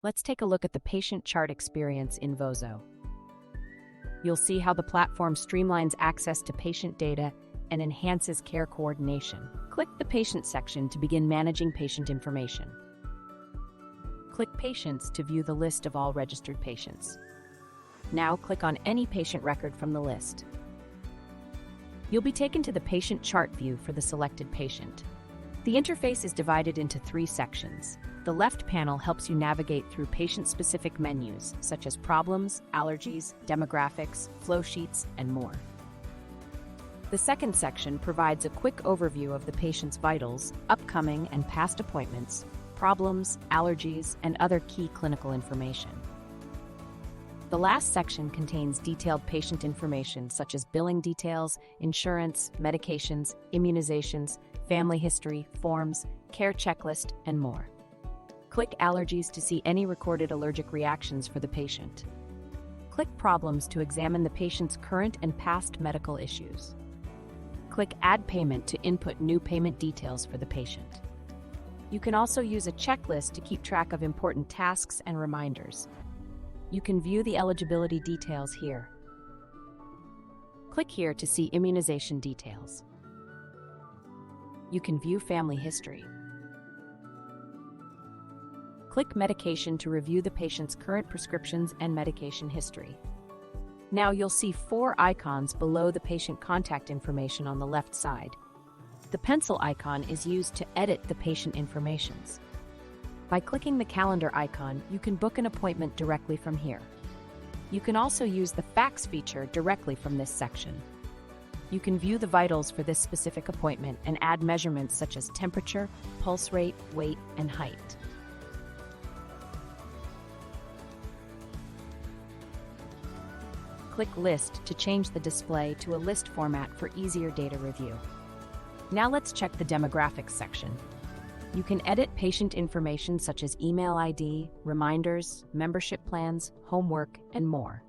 Let's take a look at the patient chart experience in Vozo. You'll see how the platform streamlines access to patient data and enhances care coordination. Click the Patient section to begin managing patient information. Click Patients to view the list of all registered patients. Now click on any patient record from the list. You'll be taken to the patient chart view for the selected patient. The interface is divided into 3 sections. The left panel helps you navigate through patient-specific menus, such as problems, allergies, demographics, flow sheets, and more. The second section provides a quick overview of the patient's vitals, upcoming and past appointments, problems, allergies, and other key clinical information. The last section contains detailed patient information such as billing details, insurance, medications, immunizations, family history, forms, care checklist, and more. Click Allergies to see any recorded allergic reactions for the patient. Click Problems to examine the patient's current and past medical issues. Click Add Payment to input new payment details for the patient. You can also use a checklist to keep track of important tasks and reminders. You can view the eligibility details here. Click here to see immunization details. You can view family history. Click Medication to review the patient's current prescriptions and medication history. Now you'll see 4 icons below the patient contact information on the left side. The pencil icon is used to edit the patient informations. By clicking the calendar icon, you can book an appointment directly from here. You can also use the fax feature directly from this section. You can view the vitals for this specific appointment and add measurements such as temperature, pulse rate, weight, and height. Click List to change the display to a list format for easier data review. Now let's check the demographics section. You can edit patient information such as email ID, reminders, membership plans, homework, and more.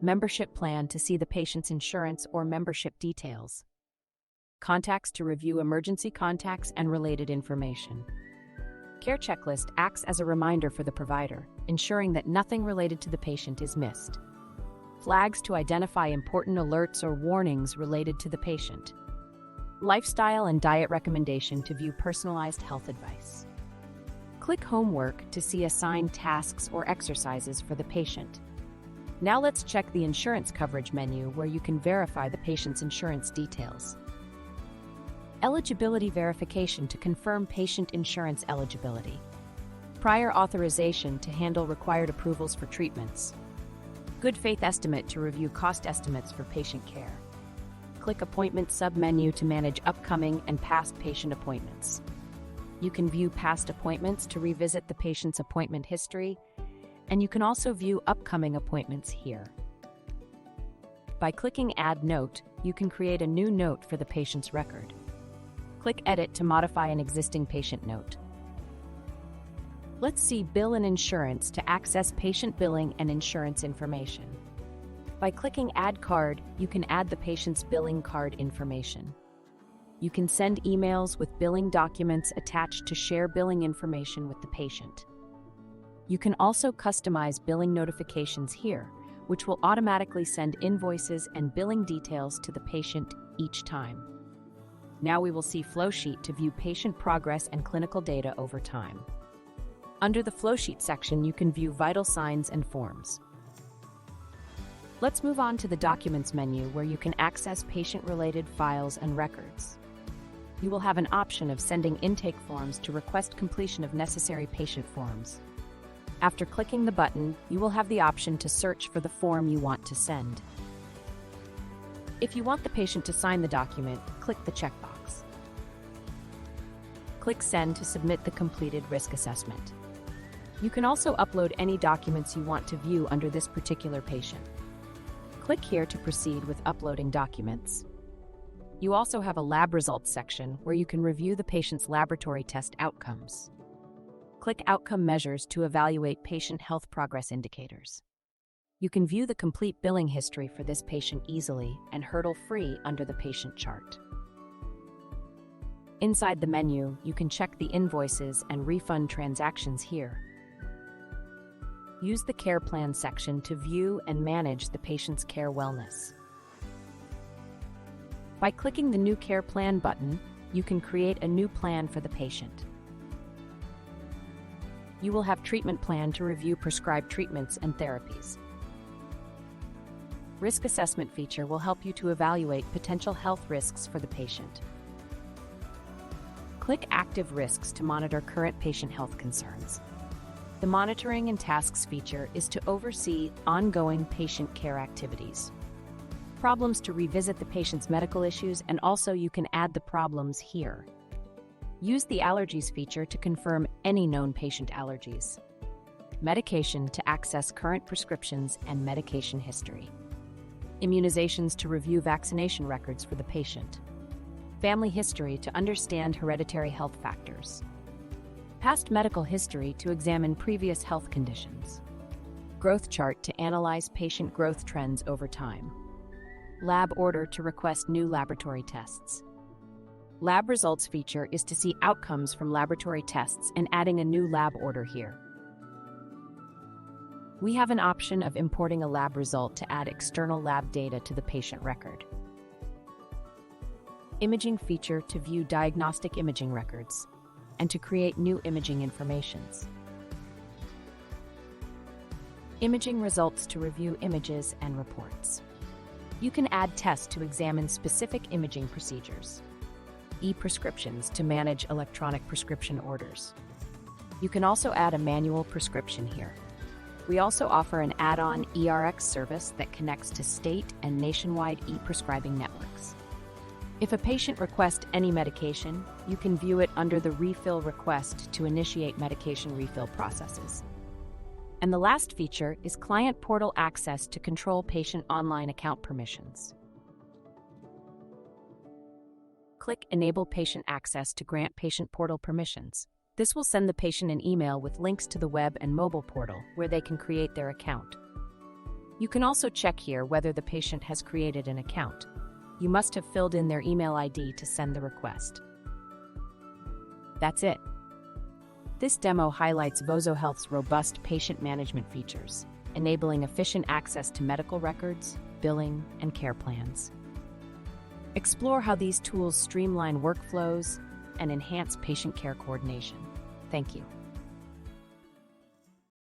Membership plan to see the patient's insurance or membership details. Contacts to review emergency contacts and related information. Care checklist acts as a reminder for the provider, ensuring that nothing related to the patient is missed. Flags to identify important alerts or warnings related to the patient. Lifestyle and diet recommendation to view personalized health advice. Click Homework to see assigned tasks or exercises for the patient. Now let's check the insurance coverage menu where you can verify the patient's insurance details. Eligibility verification to confirm patient insurance eligibility. Prior authorization to handle required approvals for treatments. Good faith estimate to review cost estimates for patient care. Click Appointment submenu to manage upcoming and past patient appointments. You can view past appointments to revisit the patient's appointment history, and you can also view upcoming appointments here. By clicking Add Note, you can create a new note for the patient's record. Click Edit to modify an existing patient note. Let's see Bill and Insurance to access patient billing and insurance information. By clicking Add Card, you can add the patient's billing card information. You can send emails with billing documents attached to share billing information with the patient. You can also customize billing notifications here, which will automatically send invoices and billing details to the patient each time. Now we will see Flowsheet to view patient progress and clinical data over time. Under the Flowsheet section, you can view vital signs and forms. Let's move on to the Documents menu where you can access patient-related files and records. You will have an option of sending intake forms to request completion of necessary patient forms. After clicking the button, you will have the option to search for the form you want to send. If you want the patient to sign the document, click the checkbox. Click Send to submit the completed risk assessment. You can also upload any documents you want to view under this particular patient. Click here to proceed with uploading documents. You also have a lab results section where you can review the patient's laboratory test outcomes. Click Outcome Measures to evaluate patient health progress indicators. You can view the complete billing history for this patient easily and hurdle-free under the patient chart. Inside the menu, you can check the invoices and refund transactions here. Use the Care Plan section to view and manage the patient's care wellness. By clicking the New Care Plan button, you can create a new plan for the patient. You will have treatment plan to review prescribed treatments and therapies. Risk assessment feature will help you to evaluate potential health risks for the patient. Click Active Risks to monitor current patient health concerns. The Monitoring and Tasks feature is to oversee ongoing patient care activities. Problems to revisit the patient's medical issues, and also you can add the problems here. Use the Allergies feature to confirm any known patient allergies. Medication to access current prescriptions and medication history. Immunizations to review vaccination records for the patient. Family history to understand hereditary health factors. Past medical history to examine previous health conditions. Growth chart to analyze patient growth trends over time. Lab order to request new laboratory tests. Lab results feature is to see outcomes from laboratory tests and adding a new lab order here. We have an option of importing a lab result to add external lab data to the patient record. Imaging feature to view diagnostic imaging records and to create new imaging informations. Imaging results to review images and reports. You can add tests to examine specific imaging procedures. E-prescriptions to manage electronic prescription orders. You can also add a manual prescription here. We also offer an add-on eRx service that connects to state and nationwide e-prescribing networks. If a patient requests any medication, you can view it under the refill request to initiate medication refill processes. And the last feature is client portal access to control patient online account permissions. Click Enable Patient Access to grant patient portal permissions. This will send the patient an email with links to the web and mobile portal where they can create their account. You can also check here whether the patient has created an account. You must have filled in their email ID to send the request. That's it. This demo highlights Vozo Health's robust patient management features, enabling efficient access to medical records, billing, and care plans. Explore how these tools streamline workflows and enhance patient care coordination. Thank you.